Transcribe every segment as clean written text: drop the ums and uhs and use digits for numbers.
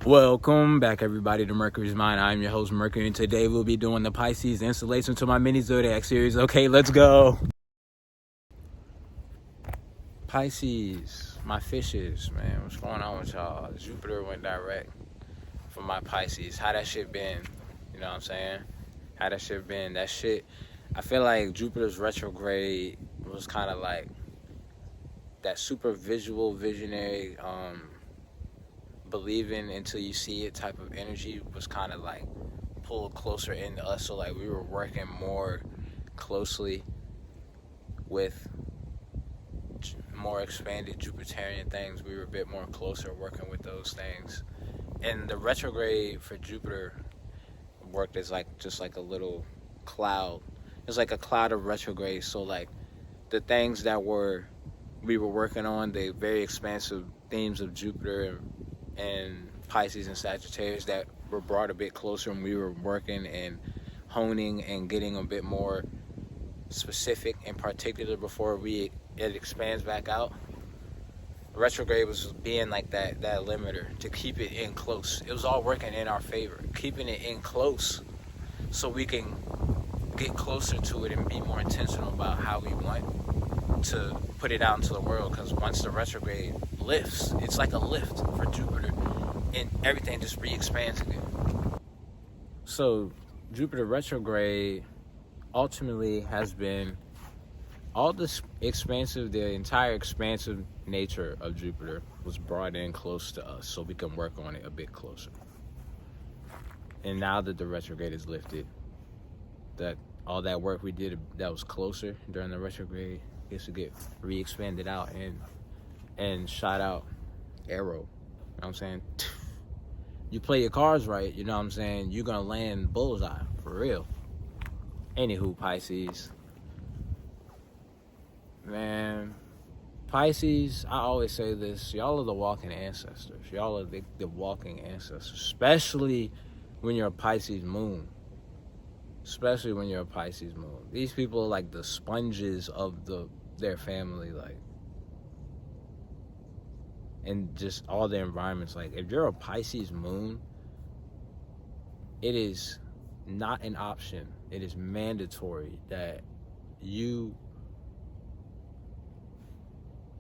Welcome back, everybody, to Mercury's Mind. I'm your host, Mercury, and today we'll be doing the Pisces installation to my mini zodiac series. Okay, let's go. Pisces, my fishes, man. What's going on with y'all? Jupiter went direct for my Pisces. How that shit been? You know what I'm saying? How that shit been? That shit, I feel like Jupiter's retrograde was kind of like that super visual, visionary, believing until you see it type of energy was kind of like pulled closer into us. So like we were working more closely with more expanded Jupiterian things. We were a bit more closer working with those things. And the retrograde for Jupiter worked as like just like a little cloud. It's like a cloud of retrograde. So like the things that we were working on, the very expansive themes of Jupiter and Pisces and Sagittarius that were brought a bit closer, and we were working and honing and getting a bit more specific and particular before it expands back out. Retrograde was being like that limiter to keep it in close. It was all working in our favor, keeping it in close so we can get closer to it and be more intentional about how we want to put it out into the world. Because once the retrograde lifts, it's like a lift for Jupiter, and everything just re-expands again. So Jupiter retrograde ultimately has been all this expansive, the entire expansive nature of Jupiter was brought in close to us so we can work on it a bit closer. And now that the retrograde is lifted, that all that work we did that was closer during the retrograde gets to get re-expanded out and shot out arrow. You know what I'm saying? You play your cards right, you know what I'm saying? You're gonna land bullseye, for real. Anywho, Pisces. Man, Pisces, I always say this, y'all are the walking ancestors. Y'all are the walking ancestors, especially when you're a Pisces moon. Especially when you're a Pisces moon. These people are like the sponges of their family, like, and just all their environments. Like, if you're a Pisces moon, it is not an option. It is mandatory that you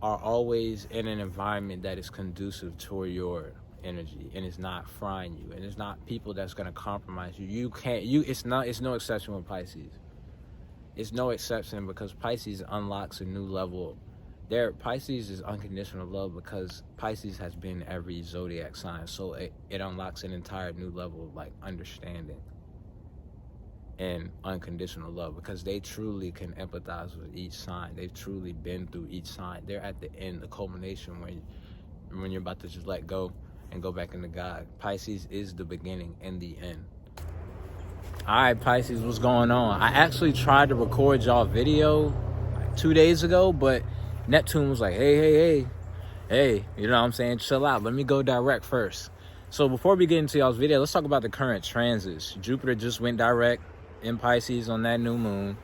are always in an environment that is conducive toward your energy and it's not frying you, and it's not people that's going to compromise you. It's no exception with Pisces. It's no exception because Pisces unlocks a new level. Pisces is unconditional love because Pisces has been every zodiac sign, so it unlocks an entire new level of like understanding and unconditional love because they truly can empathize with each sign. They've truly been through each sign. They're at the end, the culmination when you're about to just let go and go back into God. Pisces is the beginning and the end. All right, Pisces, what's going on? I actually tried to record y'all video like 2 days ago, but Neptune was like, hey, you know what I'm saying? Chill out. Let me go direct first. So before we get into y'all's video, let's talk about the current transits. Jupiter just went direct in Pisces on that new moon.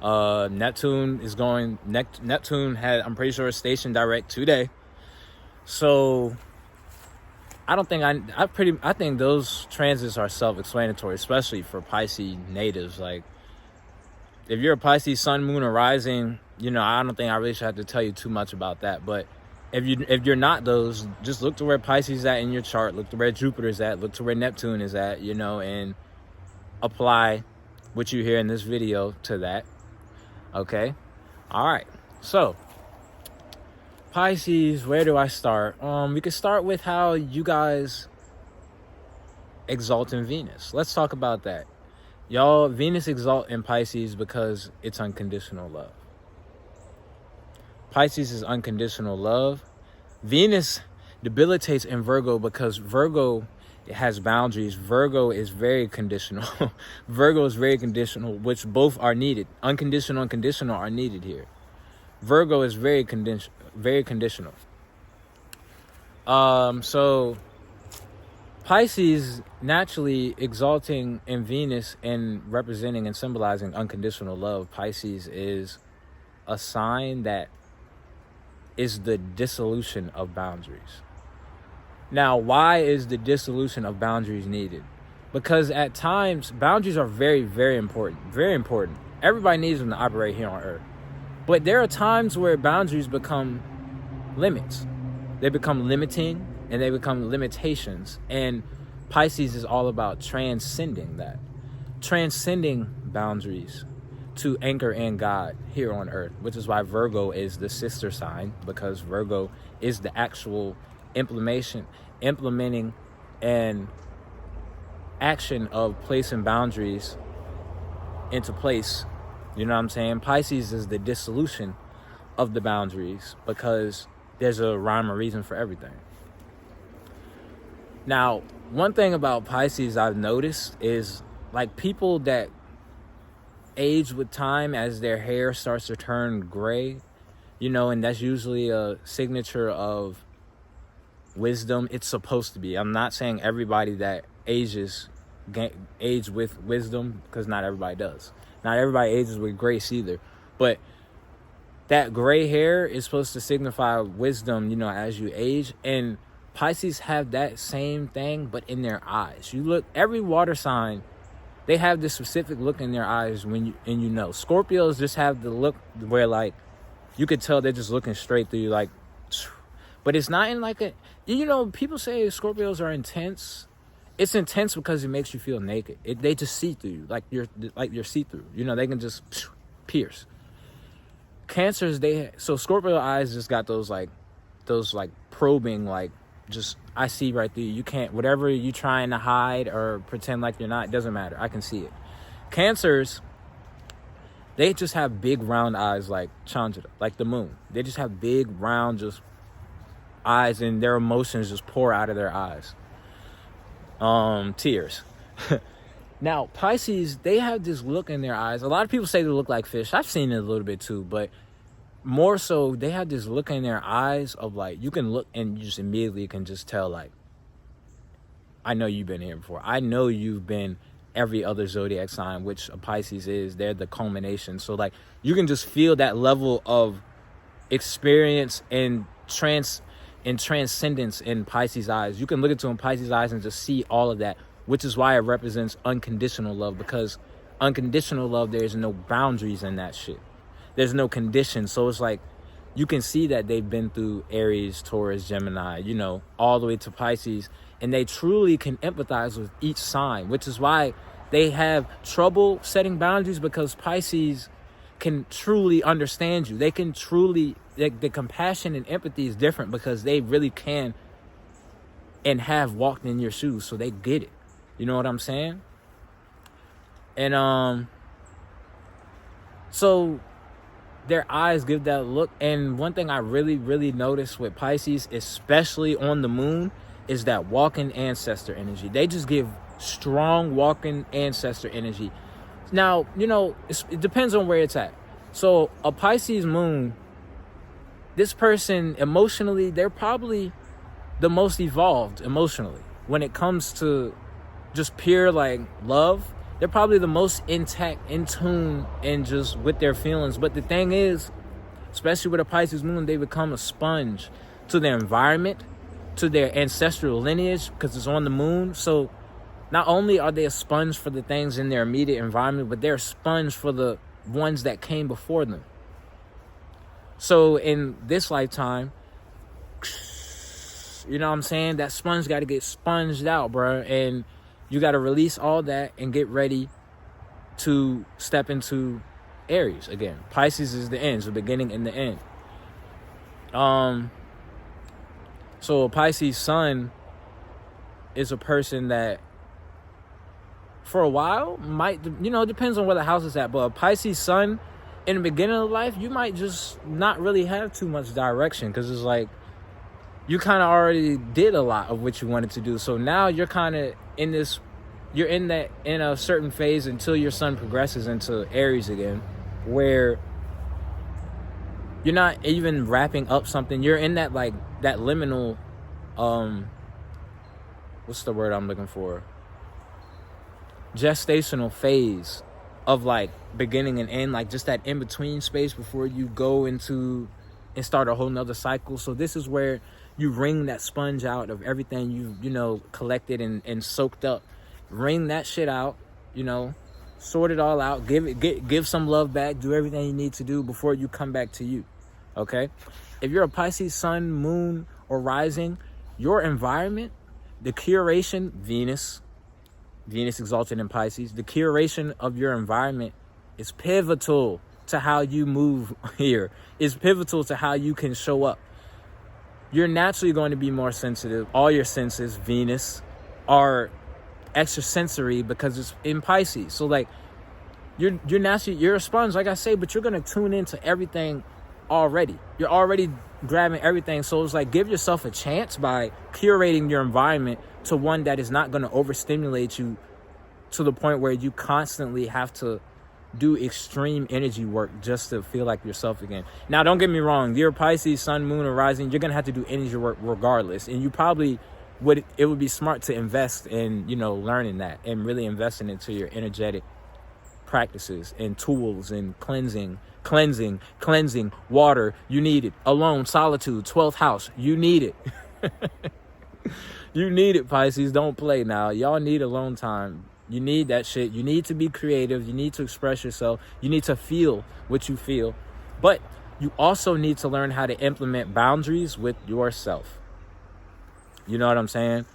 Neptune is going. Neptune had, I'm pretty sure, stationed direct today. So I think those transits are self-explanatory, especially for Pisces natives. Like, if you're a Pisces sun, moon, or rising, you know, I don't think I really should have to tell you too much about that. But if you're not those, just look to where Pisces is at in your chart, look to where Jupiter is at, look to where Neptune is at, you know, and apply what you hear in this video to that. Okay? All right. So Pisces, where do I start? We could start with how you guys exalt in Venus. Let's talk about that. Y'all, Venus exalt in Pisces because it's unconditional love. Pisces is unconditional love. Venus debilitates in Virgo because Virgo has boundaries. Virgo is very conditional. Virgo is very conditional, which both are needed. Unconditional and conditional are needed here. Virgo is very conditional. So Pisces naturally exalting in Venus and representing and symbolizing unconditional love. Pisces is a sign that is the dissolution of boundaries. Now, why is the dissolution of boundaries needed? Because at times, boundaries are very, very important. Very important. Everybody needs them to operate here on Earth. But there are times where boundaries become limits. They become limiting and they become limitations. And Pisces is all about transcending that. Transcending boundaries to anchor in God here on Earth, which is why Virgo is the sister sign, because Virgo is the actual implementing and action of placing boundaries into place. You know what I'm saying? Pisces is the dissolution of the boundaries, because there's a rhyme or reason for everything. Now, one thing about Pisces I've noticed is, like, people that age with time as their hair starts to turn gray, you know, and that's usually a signature of wisdom. It's supposed to be. I'm not saying everybody that age with wisdom, because not everybody does. Not everybody ages with grace either. But that gray hair is supposed to signify wisdom, you know, as you age. And Pisces have that same thing, but in their eyes. You look, every water sign, they have this specific look in their eyes when you know. Scorpios just have the look where, like, you could tell they're just looking straight through you, like, but it's not in like a, you know, people say Scorpios are intense. It's intense because it makes you feel naked. They just see through you, like you're see-through. You know, they can just pierce. Cancers, so Scorpio eyes just got those probing, like, just, I see right through you. You can't, whatever you trying to hide or pretend like you're not, it doesn't matter. I can see it. Cancers, they just have big round eyes like Chandra, like the moon. They just have big round just eyes, and their emotions just pour out of their eyes. Tears. Now, Pisces, they have this look in their eyes. A lot of people say they look like fish. I've seen it a little bit too, but more so, they have this look in their eyes of, like, you can look and you just immediately can just tell, like, I know you've been here before. I know you've been every other zodiac sign, which a Pisces is. They're the culmination. So, like, you can just feel that level of experience and transcendence in Pisces eyes. You can look into Pisces eyes and just see all of that, which is why it represents unconditional love, because unconditional love, there's no boundaries in that shit. There's no conditions. So it's like, you can see that they've been through Aries, Taurus, Gemini, you know, all the way to Pisces, and they truly can empathize with each sign, which is why they have trouble setting boundaries, because Pisces can truly understand you. They can truly, the compassion and empathy is different, because they really can and have walked in your shoes, so they get it. You know what I'm saying? And so their eyes give that look. And one thing I really, really noticed with Pisces, especially on the moon, is that walking ancestor energy. They just give strong walking ancestor energy. Now, you know, it depends on where it's at. So a Pisces moon, this person emotionally, they're probably the most evolved emotionally. When it comes to just pure, like, love, they're probably the most intact, in tune, and just with their feelings. But the thing is, especially with a Pisces moon, they become a sponge to their environment, to their ancestral lineage, because it's on the moon. So not only are they a sponge for the things in their immediate environment, but they're a sponge for the ones that came before them. So in this lifetime, you know what I'm saying, that sponge got to get sponged out, bro. And you got to release all that and get ready to step into Aries again. Pisces is the end, so the beginning and the end. So a Pisces sun is a person that, for a while, might, you know, it depends on where the house is at, but a Pisces sun in the beginning of life, you might just not really have too much direction, because it's like, you kind of already did a lot of what you wanted to do. So now you're kind of in this, you're in a certain phase until your sun progresses into Aries again, where you're not even wrapping up something. You're in that, like, that liminal, what's the word I'm looking for? Gestational phase of, like, beginning and end, like, just that in-between space before you go into and start a whole nother cycle. So this is where you wring that sponge out of everything you know, collected and soaked up. Wring that shit out, you know, sort it all out, give some love back, do everything you need to do before you come back to you. Okay? If you're a Pisces sun, moon, or rising, your environment, the curation, Venus exalted in Pisces, the curation of your environment is pivotal to how you move here. It's pivotal to how you can show up. You're naturally going to be more sensitive. All your senses, Venus, are extrasensory because it's in Pisces. So like you're naturally, you're a sponge, like I say, but you're going to tune into everything already. You're already grabbing everything. So it's like, give yourself a chance by curating your environment to one that is not going to overstimulate you to the point where you constantly have to do extreme energy work just to feel like yourself again. Now, don't get me wrong. You're Pisces, sun, moon, or rising. You're going to have to do energy work regardless. And you probably it would be smart to invest in, you know, learning that and really investing into your energetic practices and tools and cleansing, water. You need it. Alone, solitude, 12th house. You need it. You need it, Pisces. Don't play now. Y'all need alone time. You need that shit. You need to be creative. You need to express yourself. You need to feel what you feel. But you also need to learn how to implement boundaries with yourself. You know what I'm saying?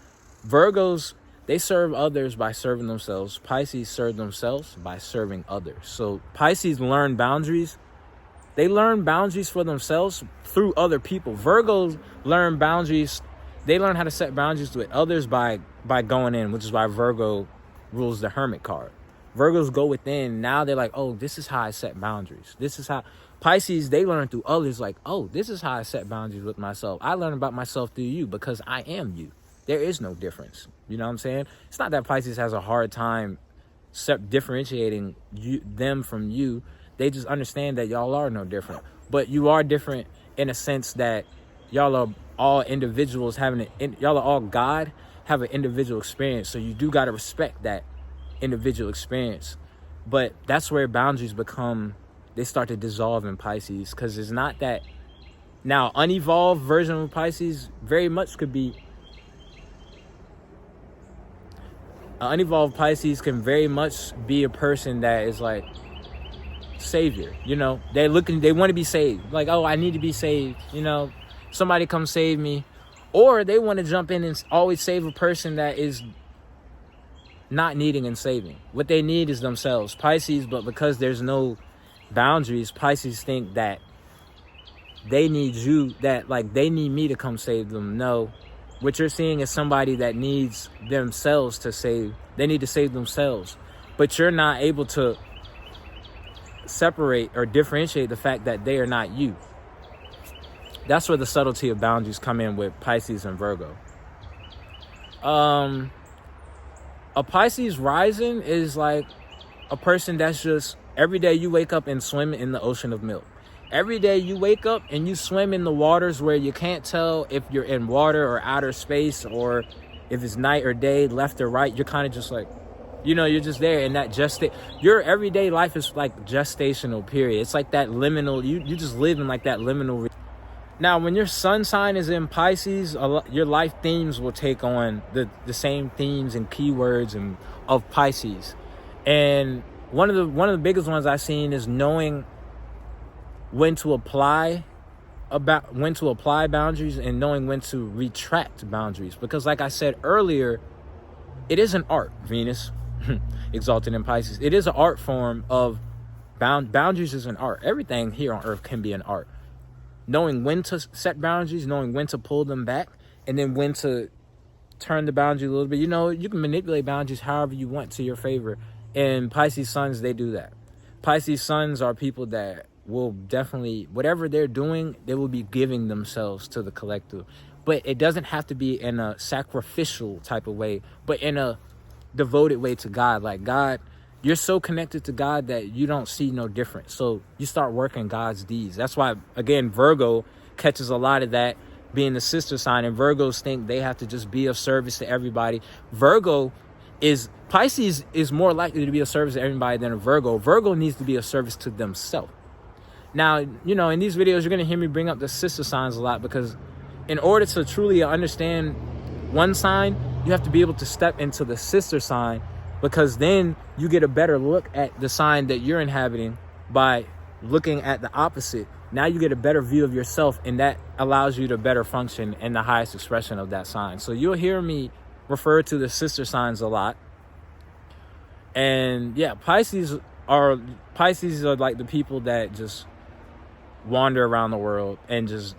Virgos, they serve others by serving themselves. Pisces serve themselves by serving others. So Pisces learn boundaries. They learn boundaries for themselves through other people. Virgos learn boundaries. They learn how to set boundaries with others by going in, which is why Virgo rules the Hermit card. Virgos go within. Now they're like, oh, this is how I set boundaries. This is how. Pisces, they learn through others, like, oh, this is how I set boundaries with myself. I learn about myself through you because I am you. There is no difference. You know what I'm saying? It's not that Pisces has a hard time differentiating them from you. They just understand that y'all are no different. But you are different in a sense that y'all are all individuals y'all are all God, have an individual experience. So you do got to respect that individual experience. But that's where boundaries they start to dissolve in Pisces, because it's not that. Now, unevolved version of Pisces very much could be. An unevolved Pisces can very much be a person that is like savior. You know, they want to be saved. Like, oh, I need to be saved. You know, somebody come save me. Or they want to jump in and always save a person that is not needing and saving. What they need is themselves. Pisces, but because there's no boundaries, Pisces think that they need you, that like they need me to come save them. No, what you're seeing is somebody that needs themselves to save. They need to save themselves. But you're not able to separate or differentiate the fact that they are not you. That's where the subtlety of boundaries come in with Pisces and Virgo. A Pisces rising is like a person that's just, every day you wake up and swim in the ocean of milk. Every day you wake up and you swim in the waters where you can't tell if you're in water or outer space, or if it's night or day, left or right. You're kind of just like, you know, you're just there in that your everyday life is like gestational period. It's like that liminal, you just live in like that liminal. Now, when your sun sign is in Pisces, your life themes will take on the same themes and keywords of Pisces. And one of the biggest ones I've seen is knowing when to apply boundaries and knowing when to retract boundaries. Because like I said earlier, it is an art, Venus, exalted in Pisces. It is an art form of boundaries is an art. Everything here on earth can be an art. Knowing when to set boundaries, knowing when to pull them back, and then when to turn the boundary a little bit. You know, you can manipulate boundaries however you want to your favor. And Pisces suns, they do that. Pisces suns are people that will definitely, whatever they're doing, they will be giving themselves to the collective. But it doesn't have to be in a sacrificial type of way, but in a devoted way to God. Like God, you're so connected to God that you don't see no difference. So you start working God's deeds. That's why, again, Virgo catches a lot of that, being the sister sign. And Virgos think they have to just be of service to everybody. Pisces is more likely to be of service to everybody than a Virgo. Virgo needs to be of service to themselves. Now, you know, in these videos, you're going to hear me bring up the sister signs a lot because in order to truly understand one sign, you have to be able to step into the sister sign, because then you get a better look at the sign that you're inhabiting by looking at the opposite. Now you get a better view of yourself, and that allows you to better function in the highest expression of that sign. So you'll hear me refer to the sister signs a lot. And yeah, Pisces are like the people that just wander around the world and just,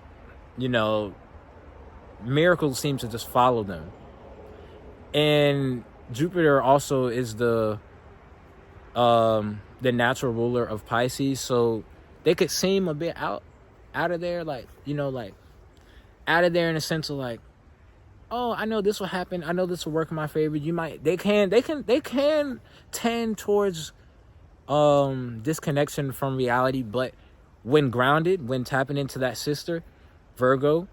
you know, miracles seem to just follow them. And Jupiter also is the natural ruler of Pisces, so they could seem a bit out of there, like, you know, like out of there in a sense of like, oh, I know this will happen, I know this will work in my favor. They can tend towards disconnection from reality, but when grounded, when tapping into that sister, Virgo,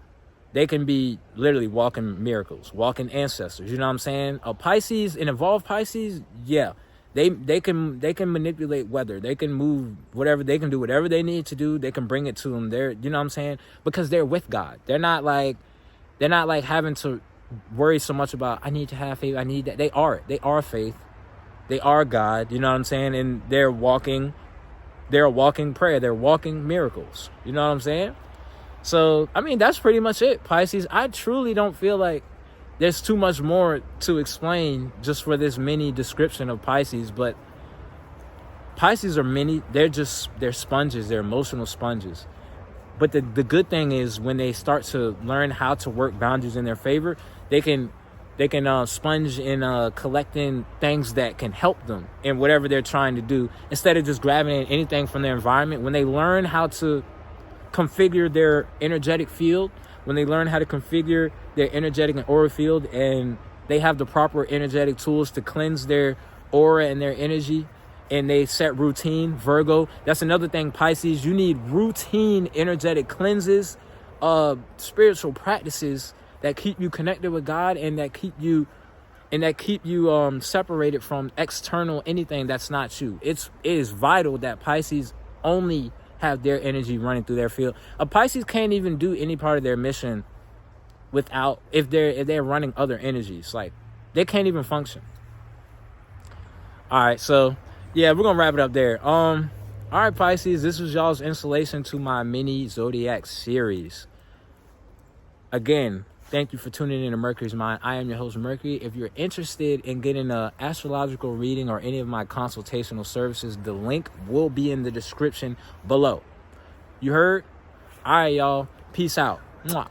they can be literally walking miracles, walking ancestors. You know what I'm saying? A Pisces, an evolved Pisces, yeah, they can manipulate weather. They can move whatever. They can do whatever they need to do. They can bring it to them. You know what I'm saying? Because they're with God. They're not like having to worry so much about, I need to have faith, I need that. They are faith. They are God. You know what I'm saying? And they're walking prayer. They're walking miracles. You know what I'm saying? So, I mean, that's pretty much it, Pisces. I truly don't feel like there's too much more to explain just for this mini description of Pisces. But Pisces are they're sponges. They're emotional sponges. But the good thing is, when they start to learn how to work boundaries in their favor, they can sponge in collecting things that can help them in whatever they're trying to do, instead of just grabbing anything from their environment. When they learn how to configure their energetic field, when they learn how to configure their energetic and aura field, and they have the proper energetic tools to cleanse their aura and their energy, and they set routine, Virgo, that's another thing, Pisces, you need routine energetic cleanses, spiritual practices that keep you connected with God, and that keep you separated from external anything that's not you. It is vital that Pisces only have their energy running through their field. A Pisces can't even do any part of their mission without, if they're running other energies. Like, they can't even function. All right, so yeah, we're gonna wrap it up there. All right, Pisces, this was y'all's installation to my mini zodiac series. Again, thank you for tuning in to Mercury's Mind. I am your host, Mercury. If you're interested in getting an astrological reading or any of my consultational services, the link will be in the description below. You heard? All right, y'all. Peace out. Mwah.